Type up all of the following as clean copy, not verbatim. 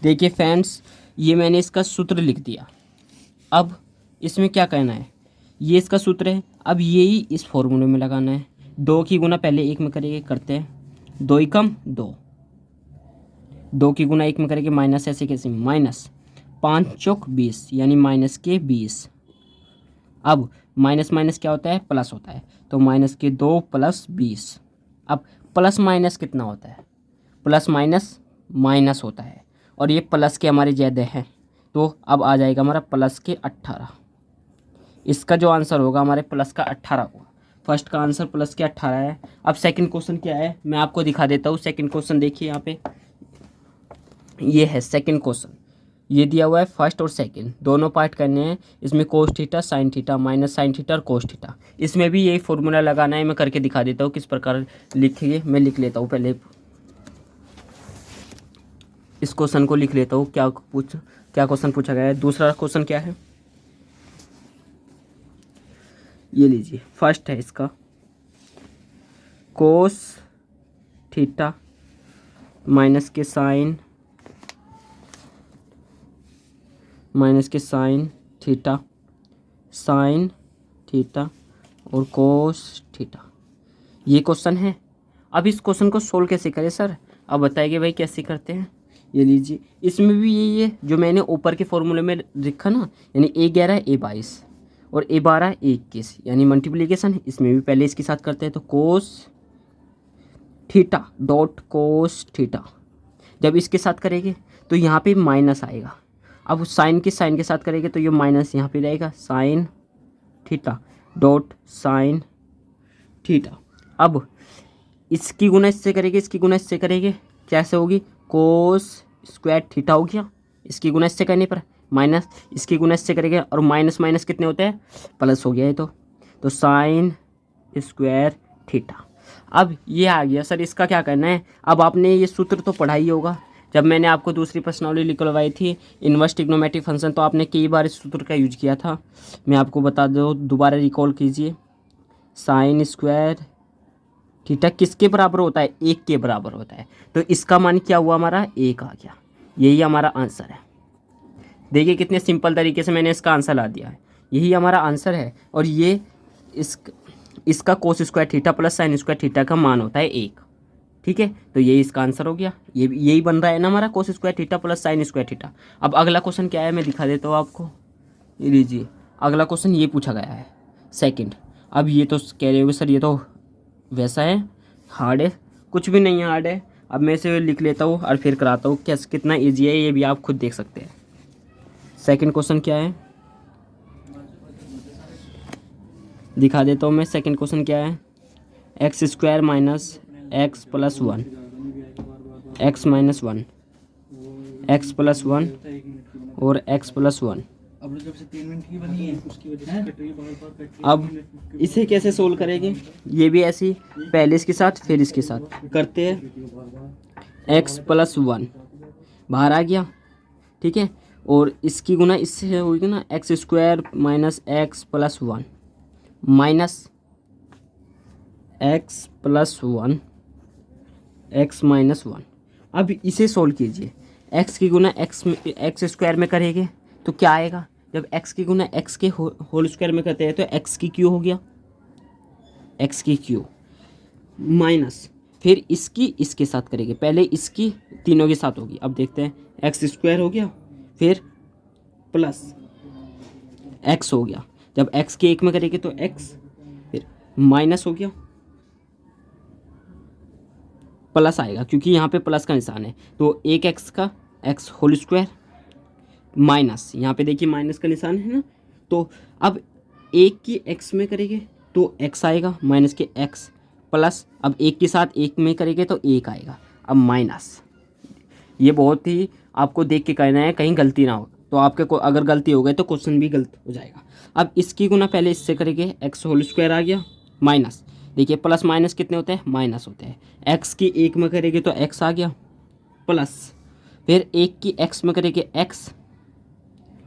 देखिए फ्रेंड्स, ये मैंने इसका सूत्र लिख दिया। अब इसमें क्या करना है, ये इसका सूत्र है, अब यही इस फॉर्मूले में लगाना है। 2 की गुना पहले 1 में करेंगे, करते हैं 2 एकम 2, 2 की गुना 1 में करेंगे माइनस, ऐसे कैसे माइनस 5 चौक 20 यानी माइनस के 20। अब माइनस माइनस क्या होता है, प्लस होता है, तो माइनस के 2 प्लस 20। अब प्लस माइनस कितना होता है, प्लस माइनस माइनस होता है, और ये प्लस के हमारे ज़्यादा हैं, तो अब आ जाएगा हमारा प्लस के 18। इसका जो आंसर होगा हमारे प्लस का 18 होगा। फर्स्ट का आंसर प्लस के 18 है। अब सेकंड क्वेश्चन क्या है मैं आपको दिखा देता हूँ। सेकंड क्वेश्चन देखिए यहाँ पे, ये है सेकंड क्वेश्चन। ये दिया हुआ है फर्स्ट और सेकंड दोनों पार्ट करने हैं। इसमें cos theta sine theta minus sine theta और कोस थीटा, इसमें भी यही फॉर्मूला लगाना है। मैं करके दिखा देता हूँ किस प्रकार लिखिए। मैं लिख लेता हूँ पहले इस क्वेश्चन को, लिख लेता हूँ क्या क्वेश्चन पूछा गया है। दूसरा क्वेश्चन क्या है, ये लीजिए। फर्स्ट है इसका कोस थीटा माइनस के साइन थीटा साइन थीटा और कोस थीटा, ये क्वेश्चन है। अब इस क्वेश्चन को सोल्व कैसे करें सर, अब बताइए भाई कैसे करते हैं। ये लीजिए, इसमें भी यही है जो मैंने ऊपर के फॉर्मूले में लिखा ना, यानी A11 A22 और A12 A21 यानी मल्टीप्लिकेशन है। इसमें भी पहले इसके साथ करते हैं, तो cos theta dot cos theta, जब इसके साथ करेंगे तो यहाँ पे माइनस आएगा। अब साइन के साथ करेंगे तो ये माइनस यहाँ पे रहेगा, sine theta dot sine theta. अब इसकी गुना इससे करेंगे, इसकी गुना इससे करेंगे, कैसे होगी, कोस स्क्वायर थीटा हो गया। इसकी गुना इससे करने पर माइनस, इसकी गुना इससे करेंगे और माइनस माइनस कितने होते हैं, प्लस हो गया है। तो साइन स्क्वायर थीटा। अब ये आ गया सर, इसका क्या करना है। अब आपने ये सूत्र तो पढ़ा ही होगा, जब मैंने आपको दूसरी प्रश्नावली निकलवाई थी इनवर्स ट्रिग्नोमेट्रिक फंक्शन, तो आपने कई बार इस सूत्र का यूज किया था। मैं आपको बता दूँ, दोबारा रिकॉल कीजिए। साइन स्क्वायर थीटा किसके बराबर होता है, 1 के बराबर होता है। तो इसका मान क्या हुआ हमारा, 1 आ गया। यही हमारा आंसर है। देखिए कितने सिंपल तरीके से मैंने इसका आंसर ला दिया है। यही हमारा आंसर है। और ये इसका cos square theta plus sine square theta का मान होता है 1। ठीक है, तो यही इसका आंसर हो गया। ये यही बन रहा है ना हमारा, cos square theta plus sine square theta. अब अगला क्वेश्चन क्या है मैं दिखा देता हूँ आपको। ये लीजिए, अगला क्वेश्चन ये पूछा गया है सेकंड। अब ये तो कह रहे हो सर ये तो वैसा है, हार्ड है, कुछ भी नहीं है हार्ड है। अब मैं इसे लिख लेता हूँ और फिर कराता हूँ क्या कितना ईजी है, ये भी आप खुद देख सकते हैं। सेकंड क्वेश्चन क्या है दिखा देता हूँ मैं। सेकंड क्वेश्चन क्या है, x square minus x plus 1, x minus 1, x plus 1 और एक्स प्लस 1। अब इसे कैसे सोल्व करेंगे, ये भी ऐसी पहले इसके साथ फिर इसके साथ करते हैं। एक्स प्लस 1 बाहर आ गया, ठीक है, और इसकी गुना इससे होगी ना, x square minus x plus 1 minus x plus 1 x minus 1। अब इसे सोल्व कीजिए। एक्स की गुना एक्स स्क्वायर में करेंगे तो क्या आएगा, जब एक्स की गुना एक्स के होल स्क्वायर में करते हैं तो एक्स की क्यू हो गया, एक्स की क्यू माइनस फिर इसकी इसके साथ करेंगे, पहले इसकी तीनों के साथ होगी। अब देखते हैं, एक्स स्क्वायर हो गया, फिर प्लस एक्स हो गया, जब एक्स के एक में करेंगे तो एक्स, फिर माइनस हो गया, प्लस आएगा क्योंकि यहाँ पे प्लस का निशान है। तो एक एक्स का एक्स होल स्क्वायर माइनस, यहाँ पे देखिए माइनस का निशान है ना, तो अब एक की एक्स में करेंगे तो एक्स आएगा माइनस के एक्स, प्लस अब एक के साथ एक में करेंगे तो एक आएगा, अब माइनस। ये बहुत ही आपको देख के करना है, कहीं गलती ना हो, तो आपके को अगर गलती हो गई तो क्वेश्चन भी गलत हो जाएगा। अब इसकी गुना पहले इससे करेंगे, एक्स होल स्क्वायर आ गया माइनस, देखिए प्लस माइनस कितने होते हैं, माइनस होते हैं। एक्स की एक में करेंगे तो एक्स आ गया प्लस, फिर एक की एक्स में करेंगे एक्स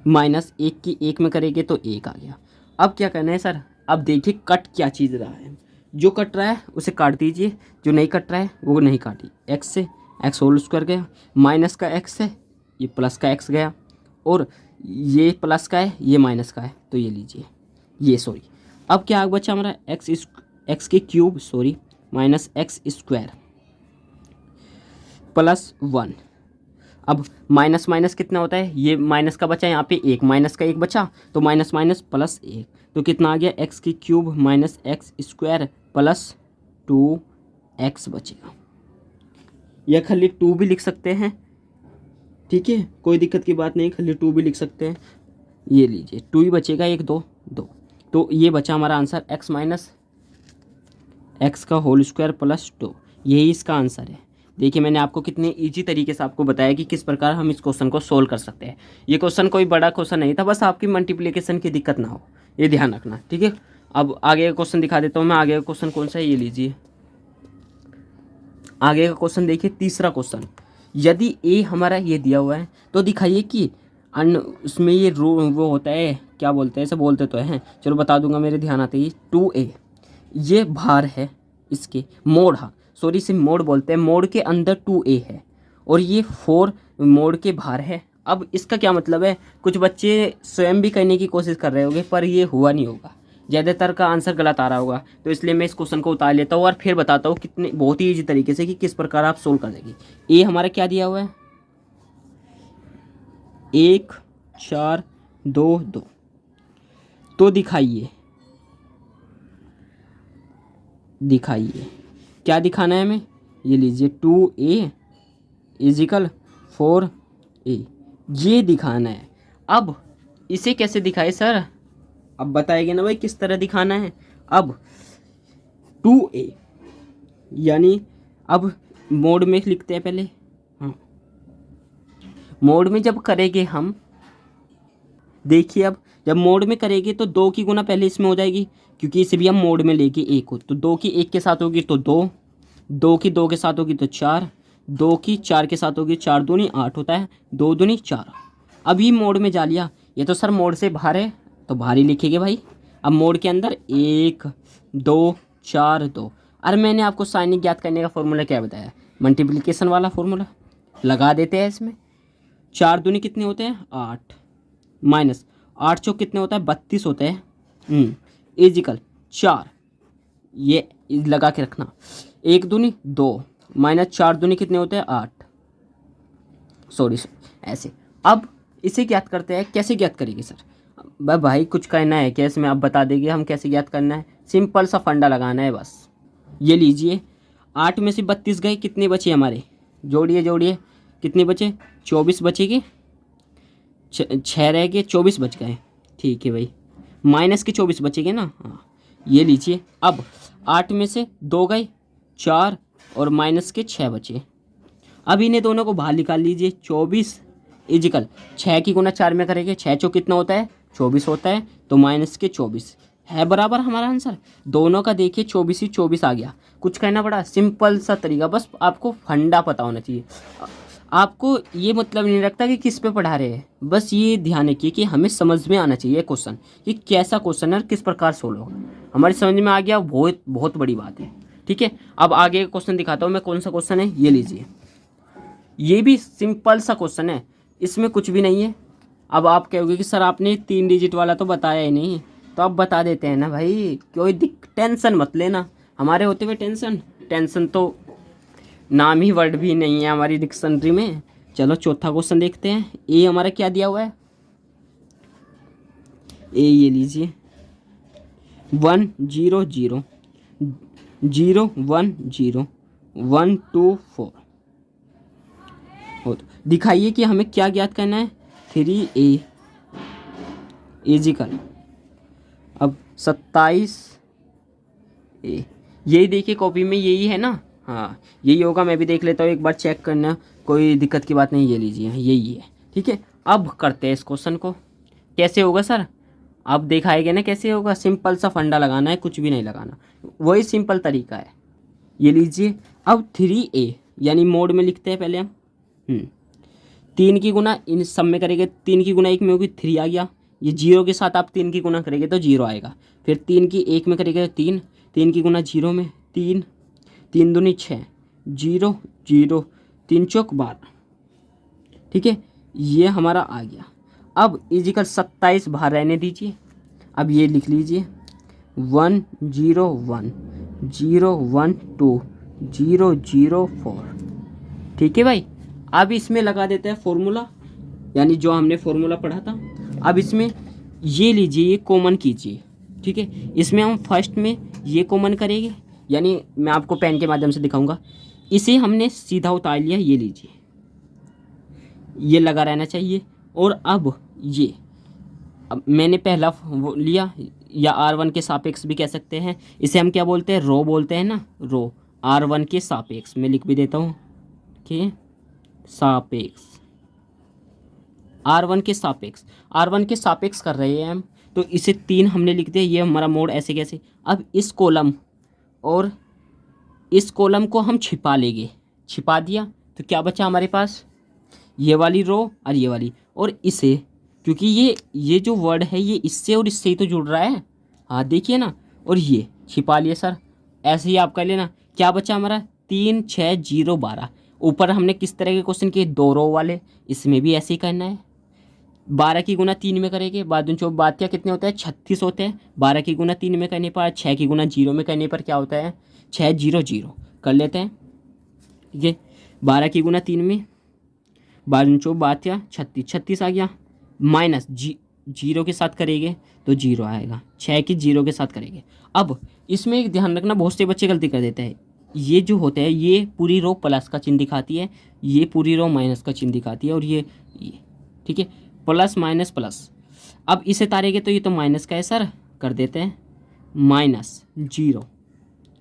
माइनस एक की एक में करेंगे तो एक आ गया। अब क्या करना है सर, अब देखिए कट क्या चीज़ रहा है, जो कट रहा है उसे काट दीजिए, जो नहीं कट रहा है वो नहीं काटी। एक्स से एक्स होल स्क्वायर गया, माइनस का एक्स है ये प्लस का एक्स गया, और ये प्लस का है, ये माइनस का है, तो ये लीजिए, ये सॉरी। अब क्या आगे बचा हमारा एक्स के cube sorry minus x square plus 1। अब माइनस माइनस कितना होता है, ये माइनस का बचा, यहाँ पे एक माइनस का एक बचा, तो माइनस माइनस प्लस एक, तो कितना आ गया, एक्स की cube minus x square plus 2x बचेगा। या खाली 2 भी लिख सकते हैं, ठीक है, कोई दिक्कत की बात नहीं, खाली 2 भी लिख सकते हैं। ये लीजिए 2 ही बचेगा, 1 2 2, तो ये बचा हमारा आंसर x माइनस एक्स का होल स्क्वायर प्लस 2, यही इसका आंसर है। देखिए मैंने आपको कितने इजी तरीके से आपको बताया कि किस प्रकार हम इस क्वेश्चन को सोल्व कर सकते हैं। ये क्वेश्चन कोई बड़ा क्वेश्चन नहीं था, बस आपकी मल्टीप्लिकेशन की दिक्कत ना हो, ये ध्यान रखना, ठीक है। अब आगे का क्वेश्चन दिखा देता हूँ मैं। आगे का क्वेश्चन कौन सा है, ये लीजिए। आगे का क्वेश्चन देखिए, तीसरा क्वेश्चन। यदि ए हमारा ये दिया हुआ है तो दिखाइए कि उसमें ये वो होता है, क्या बोलते हैं, ऐसे बोलते तो हैं, चलो बता दूंगा मेरे ध्यान आते ही। 2a ये भार है इसके, मोड़, हाँ सॉरी इसे मोड़ बोलते हैं, मोड़ के अंदर 2a है, और ये 4 मोड़ के भार है। अब इसका क्या मतलब है, कुछ बच्चे स्वयं भी करने की कोशिश कर रहे होंगे पर ये हुआ नहीं होगा, ज़्यादातर का आंसर गलत आ रहा होगा, तो इसलिए मैं इस क्वेश्चन को उतार लेता हूँ और फिर बताता हूँ कितने बहुत ही ईजी तरीके से कि किस प्रकार आप सोल्व कर देंगे। ए हमारा क्या दिया हुआ है, 1 4 2 2, तो दिखाइए क्या दिखाना है हमें, ये लीजिए 2a इजिकल 4a, ये दिखाना है। अब इसे कैसे दिखाए सर, अब बताएंगे ना भाई किस तरह दिखाना है। अब 2a यानी अब मोड में लिखते हैं पहले, हाँ मोड में जब करेंगे हम, देखिए अब जब मोड में करेंगे तो 2 की गुना पहले इसमें हो जाएगी, क्योंकि इसे भी हम मोड में लेके 1 को, तो 2 की 1 के साथ होगी तो 2, 2 की 2 के साथ होगी तो 4, 2 की 4 के साथ होगी, 4 दूनी 8 होता है, 2 दूनी 4। अभी मोड में जा लिया, ये तो सर मोड से बाहर है तो बाहर ही लिखेंगे भाई। अब मोड के अंदर 1 2 4 2, अरे मैंने आपको साइनिंग ज्ञात करने का फॉर्मूला क्या बताया, मल्टीप्लिकेशन वाला फॉर्मूला लगा देते हैं इसमें। 4 दूनी कितने होते हैं 8, माइनस 8 चौक कितने होता है 32 होते हैं, इजिकल 4, ये लगा के रखना, 1 दूनी 2 माइनस 4 दूनी कितने होते हैं 8, सॉरी ऐसे। अब इसे ज्ञात करते हैं, कैसे ज्ञात करेंगे सर, भाई कुछ कहना है क्या इसमें, आप बता देंगे हम कैसे ज्ञात करना है, सिंपल सा फंडा लगाना है बस। ये लीजिए 8 में से 32 गए, कितने बचे हमारे, जोड़िए कितने बचे, 24 बचेगी, 6 रह गए, 24 बच गए, ठीक है भाई, माइनस के 24 बचेंगे ना, हाँ ये लीजिए। अब 8 में से 2 गए 4 और माइनस के 6 बचे। अब इन्हें दोनों को बाहर निकाल लीजिए, 24 इजिकल 6 की गुना 4 में करेंगे, 6 चौक कितना होता है 24 होता है, तो माइनस के 24 है बराबर हमारा आंसर। दोनों का देखिए 24 ही 24 आ गया, कुछ कहना पड़ा, सिंपल सा तरीका, बस आपको फंडा पता होना चाहिए। आपको ये मतलब नहीं रखता कि किस पे पढ़ा रहे हैं, बस ये ध्यान रखिए कि हमें समझ में आना चाहिए क्वेश्चन, कि कैसा क्वेश्चन है और किस प्रकार सोल्व होगा। हमारी समझ में आ गया, बहुत बहुत बड़ी बात है, ठीक है। अब आगे का क्वेश्चन दिखाता हूँ मैं, कौन सा क्वेश्चन है, ये लीजिए। ये भी सिंपल सा क्वेश्चन है, इसमें कुछ भी नहीं है। अब आप कहोगे कि सर आपने 3 डिजिट वाला तो बताया ही नहीं, तो अब बता देते हैं ना भाई, कोई टेंशन मत लेना, हमारे होते हुए टेंशन तो नाम ही वर्ड भी नहीं है हमारी डिक्शनरी में। चलो चौथा क्वेश्चन देखते हैं। ए हमारा क्या दिया हुआ है, ए ये लीजिए 1 0 0 0 1 0 1 2 4 हो, तो दिखाइए कि हमें क्या ज्ञात करना है, 3a इजिकल, अब 27 ए, यही देखिए कॉपी में यही है ना, हाँ यही होगा, मैं भी देख लेता हूँ एक बार, चेक करना, कोई दिक्कत की बात नहीं, ये लीजिए यही है, ठीक है। अब करते हैं इस क्वेश्चन को, कैसे होगा सर, अब दिखाएंगे ना कैसे होगा, सिंपल सा फंडा लगाना है, कुछ भी नहीं लगाना, वही सिंपल तरीका है। ये लीजिए अब 3a यानी मोड में लिखते हैं पहले हम, 3 की गुना इन सब में करेंगे, 3 की गुना 1 में होगी 3 आ गया, ये 0 के साथ आप 3 की गुना करेंगे तो 0 आएगा, फिर 3 की 1 में करेंगे तो 3, 3 की गुना 0 में 3, 3 दूनी 6, 0 0 3 चौक 12, ठीक है। ये हमारा आ गया। अब इजिकल 27 बाहर रहने दीजिए। अब ये लिख लीजिए 1 0 1 0 1 2 0 0 4। ठीक है भाई। अब इसमें लगा देते हैं फॉर्मूला, यानी जो हमने फॉर्मूला पढ़ा था। अब इसमें ये लीजिए, ये कॉमन कीजिए। ठीक है, इसमें हम फर्स्ट में ये कॉमन करेंगे, यानी मैं आपको पेन के माध्यम से दिखाऊंगा। इसे हमने सीधा उतार लिया, ये लीजिए, ये लगा रहना चाहिए। और अब ये अब मैंने पहला वो लिया, या R1 के सापेक्ष भी कह सकते हैं। इसे हम क्या बोलते हैं, रो बोलते हैं ना, रो। R1 के सापेक्ष में लिख भी देता हूँ कि सापेक्ष, R1 के सापेक्ष, R1 के सापेक्ष कर रहे हैं हम, तो इसे 3 हमने लिख दिया। ये हमारा मोड ऐसे कैसे। अब इस कॉलम और इस कॉलम को हम छिपा लेंगे। छिपा दिया तो क्या बचा हमारे पास, ये वाली रो और ये वाली। और इसे, क्योंकि ये जो वर्ड है ये इससे और इससे ही तो जुड़ रहा है, हाँ देखिए ना। और ये छिपा लिए सर, ऐसे ही आप कर लेना। क्या बचा हमारा 3 6 0 12। ऊपर हमने किस तरह के क्वेश्चन किए, 2 रो वाले, इसमें भी ऐसे ही करना है। 12 की गुना 3 में करेंगे, बाद में बातिया कितने होते हैं, 36 होते हैं। 12 की गुना 3 में करने पर, 6 की गुना 0 में करने पर क्या होता है, 6 0 0 कर लेते हैं। ठीक है, 12 की गुना 3 में, बाद में बातिया 36, 36 आ गया। माइनस जीरो के साथ करेंगे तो 0 आएगा। 6 की 0 के साथ करेंगे। अब इसमें एक ध्यान रखना, बहुत से बच्चे गलती कर देते हैं। ये जो होता है, ये पूरी रो प्लस का चिन्ह दिखाती है, ये पूरी रो माइनस का चिन्ह दिखाती है, और ये ठीक है, प्लस माइनस प्लस। अब इसे तारेंगे तो ये तो माइनस का है सर, कर देते हैं -0,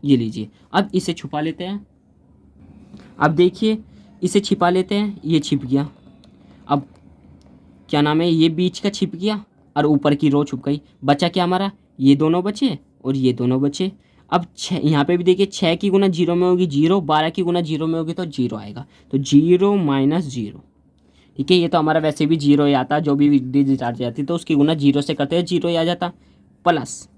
ये लीजिए। अब इसे छुपा लेते हैं। अब देखिए, इसे छिपा लेते हैं, ये छिप गया। अब क्या नाम है, ये बीच का छिप गया और ऊपर की रो छुप गई। बचा क्या हमारा, ये दोनों बचे और ये दोनों बचे। अब 6, यहाँ पे भी देखिए 6 की गुना 0 में होगी 0, 12 की गुना 0 में होगी तो 0 आएगा, तो 0 - 0। ठीक है, ये तो हमारा वैसे भी 0 ही आता, जो भी डिजिट आ जाती तो उसकी गुना 0 से करते हैं, 0 ही आ जाता, प्लस।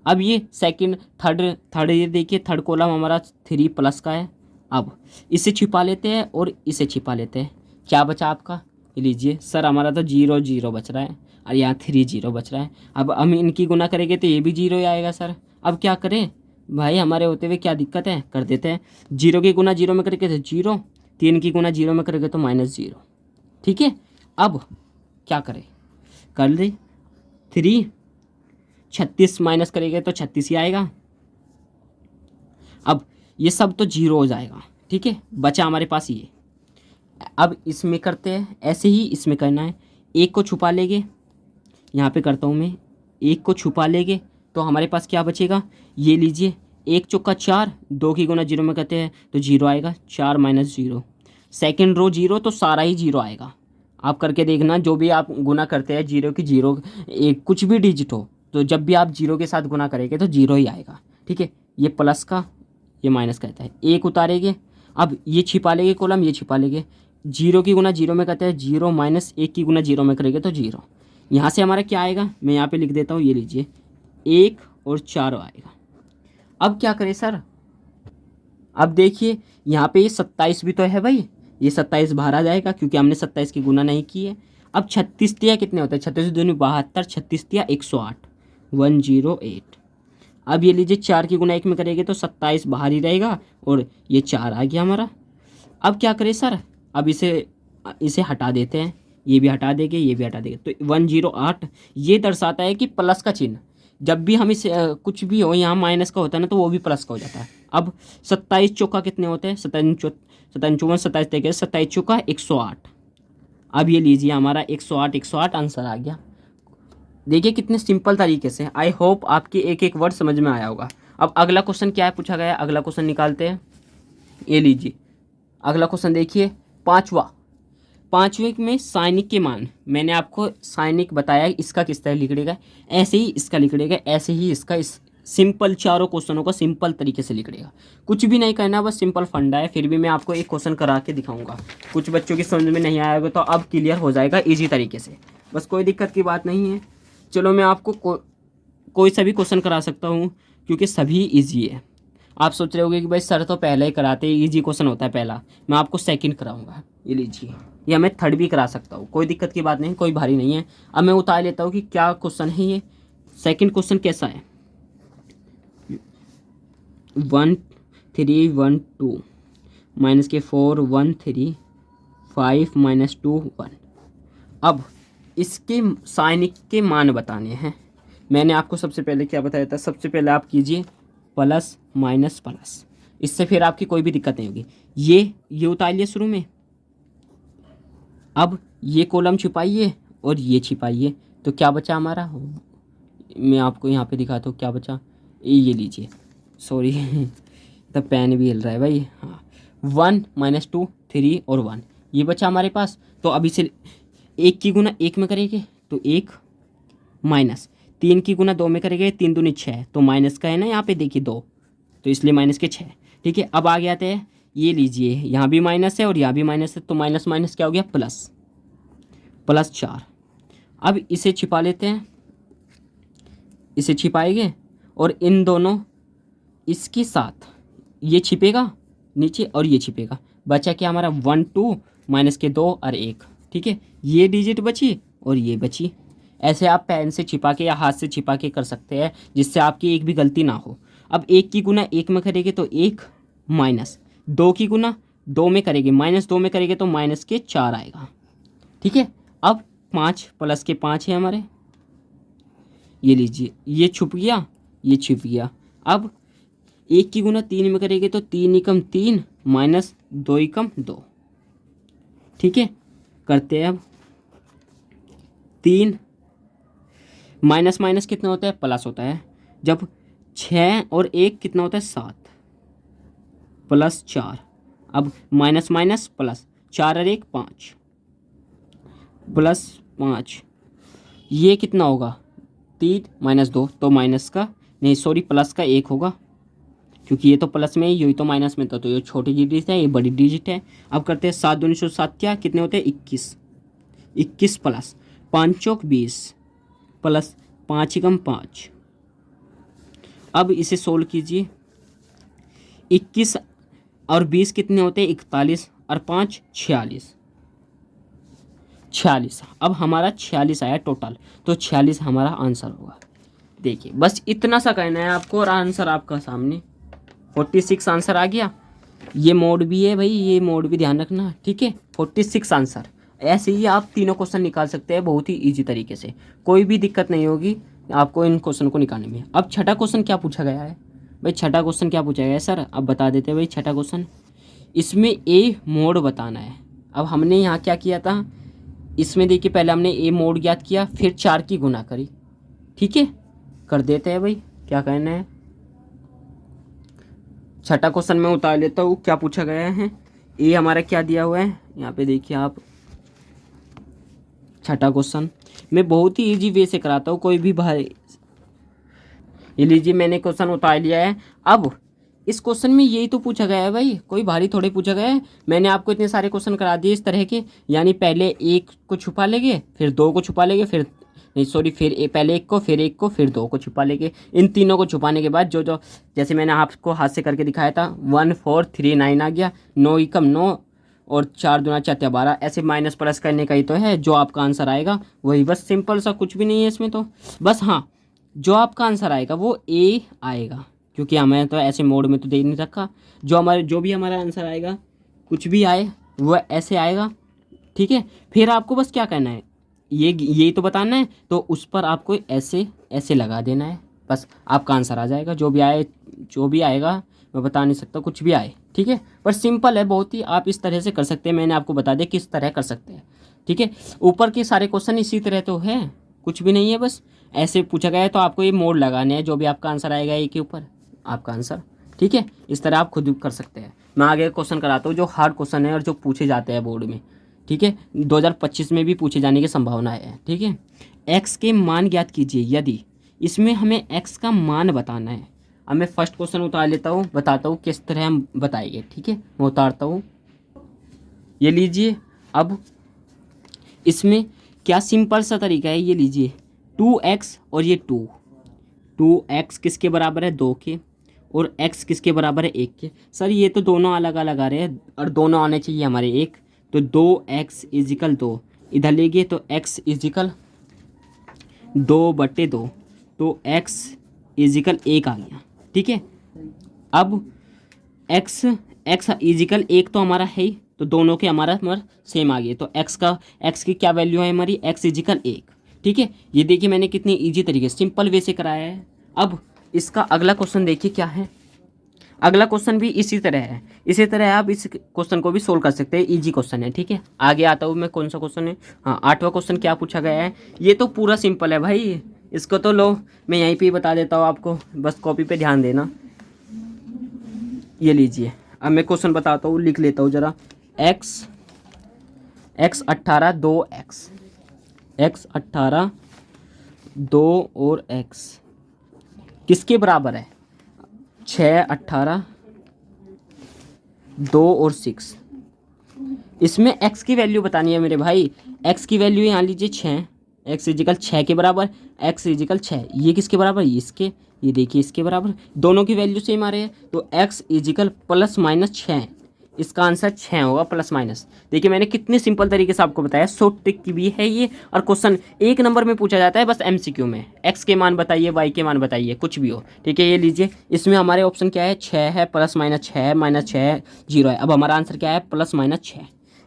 अब ये सेकंड थर्ड ये देखिए, थर्ड कॉलम हमारा 3 प्लस का है। अब इसे छिपा लेते हैं और इसे छिपा लेते हैं। क्या बचा आपका, ये लीजिए सर, हमारा तो 0 0 बच रहा है और यहाँ 3 0 बच रहा है। अब हम इनकी गुना करेंगे तो ये भी 0 ही आएगा सर। अब क्या करें भाई, हमारे होते हुए क्या दिक्कत है, कर देते हैं। 0 की गुना 0 में करेंगे तो 0, 3 की गुना 0 में करेंगे तो -0। ठीक है, अब क्या करें, कर ले 3, 36 माइनस करेंगे तो 36 ही आएगा। अब ये सब तो 0 हो जाएगा। ठीक है, बचा हमारे पास ये। अब इसमें करते हैं ऐसे ही, इसमें करना है। 1 को छुपा लेंगे, यहाँ पे करता हूँ मैं, 1 को छुपा लेंगे तो हमारे पास क्या बचेगा, ये लीजिए, 1 चौका 4, 2 की गुना 0 में करते हैं तो 0 आएगा, 4 - 0। सेकेंड रो 0 तो सारा ही 0 आएगा। आप करके देखना, जो भी आप गुना करते हैं 0 की 0, एक कुछ भी डिजिट हो तो जब भी आप 0 के साथ गुना करेंगे तो 0 ही आएगा। ठीक है, ये प्लस का, ये माइनस का रहता है। 1 उतारेंगे, अब ये छिपा लेंगे कॉलम, ये छिपा लेंगे। 0 की गुना 0 में करते हैं 0, -1 की गुना 0 में करेंगे तो 0। यहाँ से हमारा क्या आएगा, मैं यहाँ पे लिख देता हूँ, ये लीजिए 1 और 4 आएगा। अब क्या करें सर, अब देखिए यहाँ पे ये 27 भी तो है भाई, ये 27 बाहर आ जाएगा क्योंकि हमने 27 की गुना नहीं की है। अब 36 तिया कितने होते हैं, 36 दूनी 72, 36 तिया 108, 108। अब ये लीजिए 4 की गुना 1 में करेंगे तो 27 बाहर ही रहेगा और ये 4 आ गया हमारा। अब क्या करें सर, अब इसे हटा देते हैं, ये भी हटा देंगे, ये भी हटा देंगे, तो 108 ये दर्शाता है कि प्लस का चिन्ह, जब भी हम इसे कुछ भी हो यहाँ माइनस का होता है ना तो वो भी प्लस का हो जाता है। अब 27 चौका कितने होते हैं, 57 27 तक 27 चौका 108। अब ये लीजिए हमारा 108 आंसर आ गया। देखिए कितने सिंपल तरीके से। आई होप आपके एक एक वर्ड समझ में आया होगा। अब अगला क्वेश्चन क्या है पूछा गया है, अगला क्वेश्चन निकालते हैं। ये लीजिए अगला क्वेश्चन देखिए, पाँचवें में साइनिक के मान, मैंने आपको साइनिक बताया इसका किस तरह लिखड़ेगा, ऐसे ही इसका लिखड़ेगा, ऐसे ही इसका, इस सिंपल चारों क्वेश्चनों को सिंपल तरीके से लिखड़ेगा, कुछ भी नहीं करना, बस सिंपल फंडा है। फिर भी मैं आपको एक क्वेश्चन करा के दिखाऊंगा, कुछ बच्चों की समझ में नहीं आएगा तो अब क्लियर हो जाएगा ईजी तरीके से, बस कोई दिक्कत की बात नहीं है। चलो मैं आपको कोई सा भी क्वेश्चन करा सकता हूँ क्योंकि सभी ईजी है। आप सोच रहे होगे कि भाई सर तो पहले ही कराते, ईजी क्वेश्चन होता है पहला, मैं आपको सेकंड कराऊंगा। ये लीजिए या मैं थर्ड भी करा सकता हूँ, कोई दिक्कत की बात नहीं, कोई भारी नहीं है। अब मैं उतार लेता हूँ कि क्या क्वेश्चन है ये। सेकंड क्वेश्चन कैसा है, 1 3 1 2 माइनस के 4 1 3 5 माइनस 2 1। अब इसके साइनिक के मान बताने हैं। मैंने आपको सबसे पहले क्या बताया था, सबसे पहले आप कीजिए प्लस माइनस प्लस, इससे फिर आपकी कोई भी दिक्कत नहीं होगी। ये उतारिए शुरू में। अब ये कॉलम छिपाइए और ये छिपाइए, तो क्या बचा हमारा, मैं आपको यहाँ पे दिखाता हूँ क्या बचा। ये लीजिए, सॉरी तो पेन भी हिल रहा है भाई। हाँ, 1 माइनस 2 3 और 1 ये बचा हमारे पास। तो अब इसे 1 की गुना 1 में करेंगे तो 1 माइनस 3 की गुना 2 में करेंगे, 3 दूनी 6, तो माइनस का है ना यहाँ पे देखिए 2, तो इसलिए माइनस के 6। ठीक है, अब आगे आते हैं, ये लीजिए यहाँ भी माइनस है और यहाँ भी माइनस है, तो माइनस माइनस क्या हो गया प्लस, प्लस 4। अब इसे छिपा लेते हैं, इसे छिपाएंगे और इन दोनों इसके साथ ये छिपेगा नीचे और ये छिपेगा, बचा क्या हमारा 1 2 माइनस के 2 और 1। ठीक है, ये डिजिट बची और ये बची। ऐसे आप पेन से छिपा के या हाथ से छिपा के कर सकते हैं, जिससे आपकी एक भी गलती ना हो। अब 1 की गुना 1 में करेंगे तो 1 माइनस 2 की गुना 2 में करेंगे, माइनस 2 में करेंगे तो माइनस के 4 आएगा। ठीक है, अब 5 प्लस के 5 है हमारे, ये लीजिए, ये छुप गया, ये छिप गया। अब 1 की गुना 3 में करेंगे तो 3 एकम 3 माइनस 2 एकम 2। ठीक है, करते हैं अब 3 माइनस माइनस कितना होता है प्लस होता है, जब 6 और 1 कितना होता है 7 प्लस 4। अब माइनस माइनस प्लस, 4 और 1 5 प्लस 5, ये कितना होगा 3 माइनस 2, तो माइनस का नहीं सॉरी प्लस का 1 होगा, क्योंकि ये तो प्लस में है, यही तो माइनस में था, तो ये छोटी डिजिट है, ये बड़ी डिजिट है। अब करते हैं 7 दूनी 7 क्या कितने होते हैं 21, 21 प्लस 5 चौक 20 प्लस 5 एकम 5। अब इसे सोल्व कीजिए, 21 और 20 कितने होते हैं 41 और 5 46, 46। अब हमारा 46 आया टोटल, तो 46 हमारा आंसर होगा। देखिए बस इतना सा कहना है आपको और आंसर आपका सामने 46 आंसर आ गया। ये मोड भी है भाई, ये मोड भी ध्यान रखना। ठीक है, 46 आंसर। ऐसे ही आप तीनों क्वेश्चन निकाल सकते हैं बहुत ही इजी तरीके से, कोई भी दिक्कत नहीं होगी आपको इन क्वेश्चन को निकालने में। अब छठा क्वेश्चन क्या पूछा गया है भाई, छठा क्वेश्चन क्या पूछा गया है सर, अब बता देते हैं भाई। छठा क्वेश्चन, इसमें ए मोड बताना है। अब हमने यहाँ क्या किया था, इसमें देखिए पहले हमने ए मोड ज्ञात किया, फिर 4 की गुना करी। ठीक है, कर देते हैं भाई, क्या कहना है। छठा क्वेश्चन में उतार लेता हूँ क्या पूछा गया है। ए हमारा क्या दिया हुआ है यहाँ पे देखिए आप, छठा क्वेश्चन मैं बहुत ही इजी वे से कराता हूँ, कोई भी भाई। ये लीजिए मैंने क्वेश्चन उतार लिया है। अब इस क्वेश्चन में यही तो पूछा गया है भाई, कोई भारी थोड़े पूछा गया है। मैंने आपको इतने सारे क्वेश्चन करा दिए इस तरह के, यानी पहले 1 को छुपा लेंगे, फिर 2 को छुपा लेंगे, फिर नहीं सॉरी फिर पहले 1 को, फिर 1 को, फिर 2 को छुपा लेंगे। इन तीनों को छुपाने के बाद जो जो जैसे मैंने आपको हाथ से करके दिखाया था 1 4 3 9 आ गया, 9 एकम 9 और 4 दूना 4 12, ऐसे माइनस प्लस करने का ही तो है। जो आपका आंसर आएगा वही, बस सिंपल सा, कुछ भी नहीं है इसमें तो। बस हाँ, जो आपका आंसर आएगा वो ए आएगा, क्योंकि हमें तो ऐसे मोड में तो दे नहीं रखा। जो भी हमारा आंसर आएगा कुछ भी आए वो ऐसे आएगा। ठीक है, फिर आपको बस क्या करना है, यही तो बताना है, तो उस पर आपको ऐसे ऐसे लगा देना है, बस आपका आंसर आ जाएगा। जो भी आएगा मैं बता नहीं सकता, कुछ भी आए। ठीक है, पर सिंपल है बहुत ही, आप इस तरह से कर सकते हैं। मैंने आपको बता दिया किस तरह कर सकते हैं। ठीक है, ऊपर के सारे क्वेश्चन इसी तरह तो है, कुछ भी नहीं है, बस ऐसे पूछा गया है, तो आपको ये मोड लगाने हैं। जो भी आपका आंसर आएगा ए के ऊपर आपका आंसर। ठीक है, इस तरह आप खुद कर सकते हैं। मैं आगे क्वेश्चन कराता हूँ जो हार्ड क्वेश्चन है और जो पूछे जाते हैं बोर्ड में। ठीक है, 2025 में भी पूछे जाने की संभावना है। ठीक है, एक्स के मान ज्ञात कीजिए यदि, इसमें हमें एक्स का मान बताना है। अब मैं फर्स्ट क्वेश्चन उतार लेता हूँ, बताता हूँ किस तरह हम बताएंगे। ठीक है, मैं उतारता हूँ, ये लीजिए। अब इसमें क्या सिंपल सा तरीका है, ये लीजिए 2x और ये 2x किसके बराबर है 2 के, और x किसके बराबर है 1 के। सर ये तो दोनों अलग अलग आ रहे हैं और दोनों आने चाहिए हमारे 1, तो 2x इजिकल 2 इधर ले गए तो x इजिकल 2/2, तो x इजिकल 1 आ गया। ठीक है, अब x इजिकल 1 तो हमारा है ही, तो दोनों के हमारा सेम आ गया। तो x की क्या वैल्यू है हमारी, x इजिकल 1। ठीक है, ये देखिए मैंने कितनी इजी तरीके से सिंपल वे से कराया है। अब इसका अगला क्वेश्चन देखिए क्या है। अगला क्वेश्चन भी इसी तरह है, इसी तरह आप इस क्वेश्चन को भी सोल्व कर सकते हैं, इजी क्वेश्चन है। ठीक है, आगे आता हूँ मैं, कौन सा क्वेश्चन है। हाँ, 8वां क्वेश्चन क्या पूछा गया है। ये तो पूरा सिंपल है भाई, इसको तो लो मैं यहीं पे ही बता देता हूँ आपको, बस कॉपी पे ध्यान देना। ये लीजिए, अब मैं क्वेश्चन बताता हूँ, लिख लेता हूँ ज़रा। x 18 2x, x 18 2 और x किसके बराबर है, 6 18 2 और 6। इसमें x की वैल्यू बतानी है मेरे भाई। x की वैल्यू यहाँ लीजिए 6, x इजिकल 6 के बराबर, x इजिकल 6, ये किसके बराबर, इसके, ये देखिए इसके बराबर, दोनों की वैल्यू सेम आ रही है। तो x इजिकल +-6, इसका आंसर 6 होगा प्लस माइनस। देखिए मैंने कितने सिंपल तरीके से आपको बताया, शॉर्ट ट्रिक की भी है ये, और क्वेश्चन 1 नंबर में पूछा जाता है बस MCQ में। x के मान बताइए, y के मान बताइए, कुछ भी हो। ठीक है, ये लीजिए, इसमें हमारे ऑप्शन क्या है, 6 है, +-6 है, -6 0 है। अब हमारा आंसर क्या है, +-6।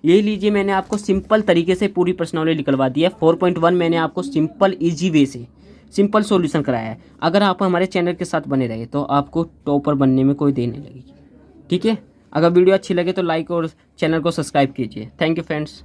ये लीजिए, मैंने आपको सिंपल तरीके से पूरी प्रश्नावली निकलवा दी है। 4.1 मैंने आपको सिंपल ईजी वे से सिंपल सॉल्यूशन कराया है। अगर आप हमारे चैनल के साथ बने रहे तो आपको टॉपर बनने में कोई देर नहीं लगेगी। ठीक है, अगर वीडियो अच्छी लगे तो लाइक और चैनल को सब्सक्राइब कीजिए। Thank you friends.